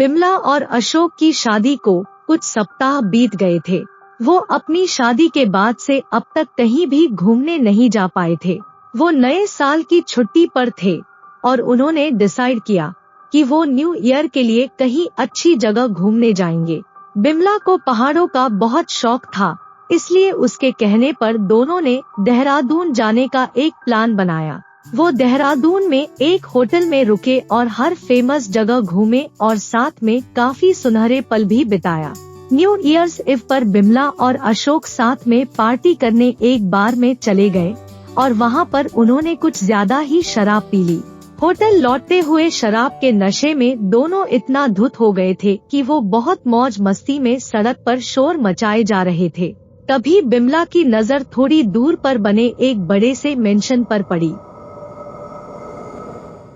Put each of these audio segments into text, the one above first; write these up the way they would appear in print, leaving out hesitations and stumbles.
बिमला और अशोक की शादी को कुछ सप्ताह बीत गए थे। वो अपनी शादी के बाद से अब तक कहीं भी घूमने नहीं जा पाए थे। वो नए साल की छुट्टी पर थे और उन्होंने डिसाइड किया कि वो न्यू ईयर के लिए कहीं अच्छी जगह घूमने जाएंगे। बिमला को पहाड़ों का बहुत शौक था, इसलिए उसके कहने पर दोनों ने देहरादून जाने का एक प्लान बनाया। वो देहरादून में एक होटल में रुके और हर फेमस जगह घूमे और साथ में काफी सुनहरे पल भी बिताया। न्यू ईयर्स इव पर बिमला और अशोक साथ में पार्टी करने एक बार में चले गए और वहाँ पर उन्होंने कुछ ज्यादा ही शराब पी ली। होटल लौटते हुए शराब के नशे में दोनों इतना धुत हो गए थे कि वो बहुत मौज मस्ती में सड़क पर शोर मचाए जा रहे थे। तभी बिमला की नजर थोड़ी दूर पर बने एक बड़े से मेंशन पर पड़ी।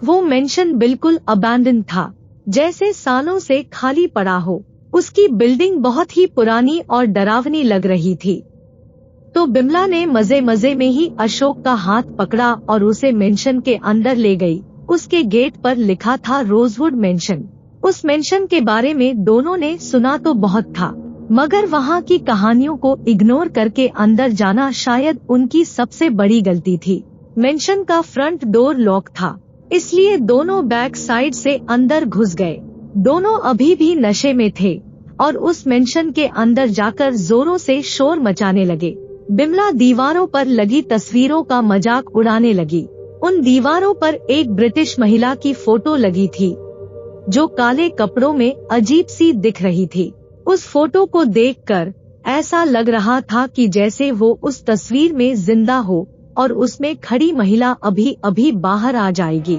वो मेंशन बिल्कुल अबैंडन था, जैसे सालों से खाली पड़ा हो। उसकी बिल्डिंग बहुत ही पुरानी और डरावनी लग रही थी। तो बिमला ने मजे मजे में ही अशोक का हाथ पकड़ा और उसे मेंशन के अंदर ले गई। उसके गेट पर लिखा था रोजवुड मेंशन। उस मेंशन के बारे में दोनों ने सुना तो बहुत था, मगर वहाँ की कहानियों को इग्नोर करके अंदर जाना शायद उनकी सबसे बड़ी गलती थी। मेंशन का फ्रंट डोर लॉक था, इसलिए दोनों बैक साइड से अंदर घुस गए। दोनों अभी भी नशे में थे और उस मेंशन के अंदर जाकर जोरों से शोर मचाने लगे। बिमला दीवारों पर लगी तस्वीरों का मजाक उड़ाने लगी। उन दीवारों पर एक ब्रिटिश महिला की फोटो लगी थी, जो काले कपड़ों में अजीब सी दिख रही थी। उस फोटो को देखकर ऐसा लग रहा था कि जैसे वो उस तस्वीर में जिंदा हो और उसमें खड़ी महिला अभी अभी बाहर आ जाएगी।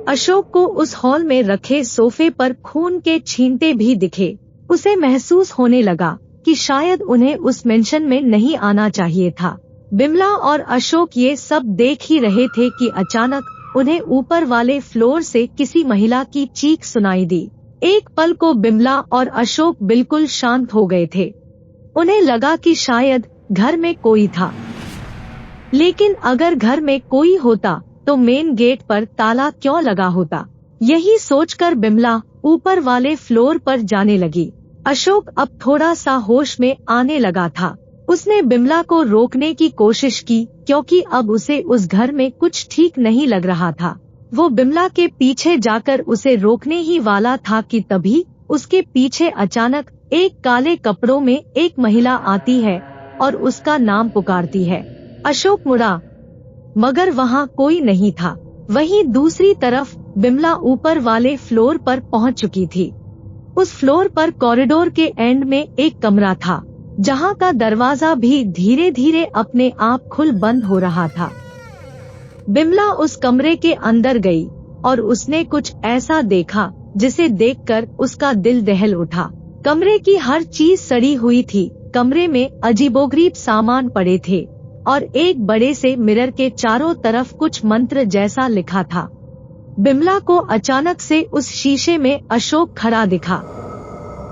अशोक को उस हॉल में रखे सोफे पर खून के छींटे भी दिखे। उसे महसूस होने लगा कि शायद उन्हें उस मेंशन में नहीं आना चाहिए था। बिमला और अशोक ये सब देख ही रहे थे कि अचानक उन्हें ऊपर वाले फ्लोर से किसी महिला की चीख सुनाई दी। एक पल को बिमला और अशोक बिल्कुल शांत हो गए थे। उन्हें लगा कि शायद घर में कोई था, लेकिन अगर घर में कोई होता तो मेन गेट पर ताला क्यों लगा होता। यही सोचकर बिमला ऊपर वाले फ्लोर पर जाने लगी। अशोक अब थोड़ा सा होश में आने लगा था। उसने बिमला को रोकने की कोशिश की, क्योंकि अब उसे उस घर में कुछ ठीक नहीं लग रहा था। वो बिमला के पीछे जाकर उसे रोकने ही वाला था कि तभी उसके पीछे अचानक एक काले कपड़ों में एक महिला आती है और उसका नाम पुकारती है। अशोक मुड़ा, मगर वहाँ कोई नहीं था। वहीं दूसरी तरफ बिमला ऊपर वाले फ्लोर पर पहुँच चुकी थी। उस फ्लोर पर कॉरिडोर के एंड में एक कमरा था, जहाँ का दरवाजा भी धीरे धीरे अपने आप खुल बंद हो रहा था। बिमला उस कमरे के अंदर गई और उसने कुछ ऐसा देखा जिसे देखकर उसका दिल दहल उठा। कमरे की हर चीज सड़ी हुई थी। कमरे में अजीबोगरीब सामान पड़े थे और एक बड़े से मिरर के चारों तरफ कुछ मंत्र जैसा लिखा था। बिमला को अचानक से उस शीशे में अशोक खड़ा दिखा,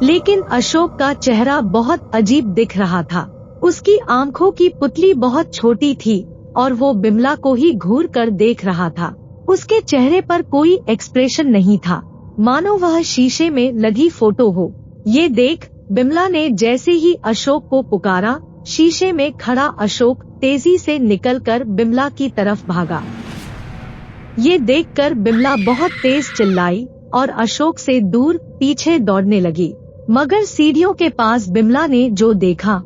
लेकिन अशोक का चेहरा बहुत अजीब दिख रहा था। उसकी आंखों की पुतली बहुत छोटी थी और वो बिमला को ही घूर कर देख रहा था। उसके चेहरे पर कोई एक्सप्रेशन नहीं था, मानो वह शीशे में लगी फोटो हो। ये देख बिमला ने जैसे ही अशोक को पुकारा, शीशे में खड़ा अशोक तेजी से निकलकर बिमला की तरफ भागा। ये देखकर बिमला बहुत तेज चिल्लाई और अशोक से दूर पीछे दौड़ने लगी। मगर सीढ़ियों के पास बिमला ने जो देखा,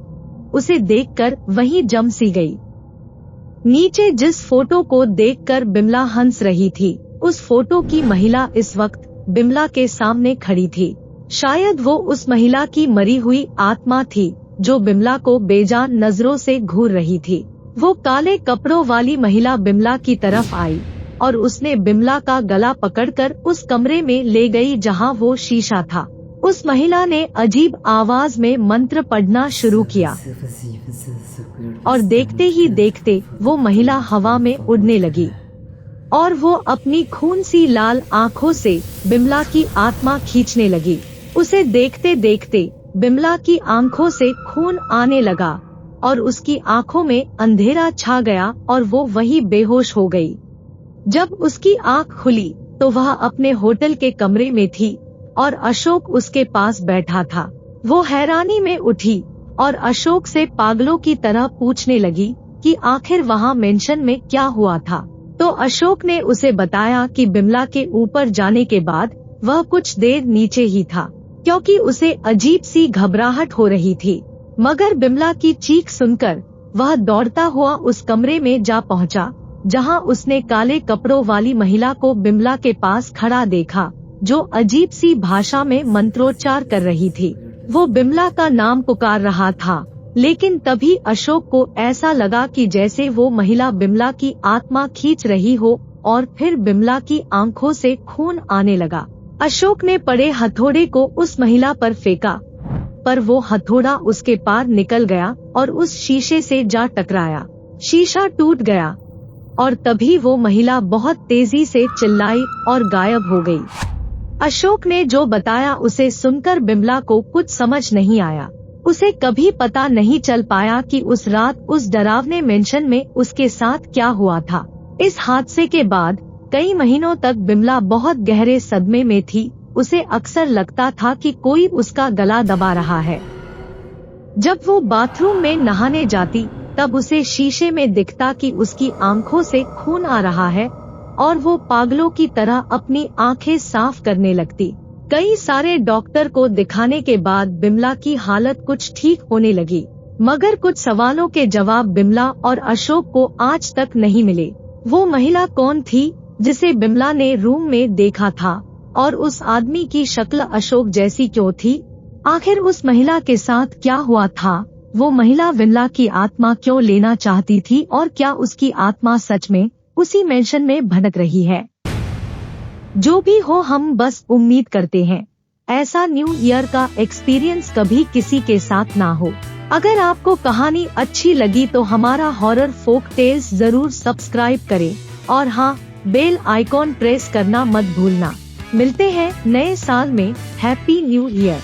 उसे देखकर वहीं जम सी गई। नीचे जिस फोटो को देखकर बिमला हंस रही थी, उस फोटो की महिला इस वक्त बिमला के सामने खड़ी थी। शायद वो उस महिला की मरी हुई आत्मा थी जो बिमला को बेजान नजरों से घूर रही थी। वो काले कपड़ों वाली महिला बिमला की तरफ आई और उसने बिमला का गला पकड़कर उस कमरे में ले गई जहां वो शीशा था। उस महिला ने अजीब आवाज में मंत्र पढ़ना शुरू किया और देखते ही देखते वो महिला हवा में उड़ने लगी और वो अपनी खून सी लाल आँखों से बिमला की आत्मा खींचने लगी। उसे देखते देखते बिमला की आंखों से खून आने लगा और उसकी आंखों में अंधेरा छा गया और वो वहीं बेहोश हो गई। जब उसकी आंख खुली तो वह अपने होटल के कमरे में थी और अशोक उसके पास बैठा था। वो हैरानी में उठी और अशोक से पागलों की तरह पूछने लगी कि आखिर वहाँ मेंशन में क्या हुआ था। तो अशोक ने उसे बताया कि बिमला के ऊपर जाने के बाद वह कुछ देर नीचे ही था, क्योंकि उसे अजीब सी घबराहट हो रही थी। मगर बिमला की चीख सुनकर वह दौड़ता हुआ उस कमरे में जा पहुंचा, जहां उसने काले कपड़ों वाली महिला को बिमला के पास खड़ा देखा, जो अजीब सी भाषा में मंत्रोच्चार कर रही थी। वो बिमला का नाम पुकार रहा था, लेकिन तभी अशोक को ऐसा लगा कि जैसे वो महिला बिमला की आत्मा खींच रही हो, और फिर बिमला की आंखों से खून आने लगा। अशोक ने पड़े हथौड़े को उस महिला पर फेंका, पर वो हथौड़ा उसके पार निकल गया और उस शीशे से जा टकराया। शीशा टूट गया और तभी वो महिला बहुत तेजी से चिल्लाई और गायब हो गई। अशोक ने जो बताया उसे सुनकर बिमला को कुछ समझ नहीं आया। उसे कभी पता नहीं चल पाया कि उस रात उस डरावने मेंशन में उसके साथ क्या हुआ था। इस हादसे के बाद कई महीनों तक बिमला बहुत गहरे सदमे में थी। उसे अक्सर लगता था कि कोई उसका गला दबा रहा है। जब वो बाथरूम में नहाने जाती, तब उसे शीशे में दिखता कि उसकी आंखों से खून आ रहा है और वो पागलों की तरह अपनी आंखें साफ करने लगती। कई सारे डॉक्टर को दिखाने के बाद बिमला की हालत कुछ ठीक होने लगी, मगर कुछ सवालों के जवाब बिमला और अशोक को आज तक नहीं मिले। वो महिला कौन थी जिसे बिमला ने रूम में देखा था, और उस आदमी की शक्ल अशोक जैसी क्यों थी? आखिर उस महिला के साथ क्या हुआ था? वो महिला बिमला की आत्मा क्यों लेना चाहती थी, और क्या उसकी आत्मा सच में उसी मेंशन में भटक रही है? जो भी हो, हम बस उम्मीद करते हैं ऐसा न्यू ईयर का एक्सपीरियंस कभी किसी के साथ ना हो। अगर आपको कहानी अच्छी लगी तो हमारा हॉरर फोक टेल्स जरूर सब्सक्राइब करें, और हाँ, बेल आइकॉन प्रेस करना मत भूलना। मिलते हैं नए साल में। Happy new year.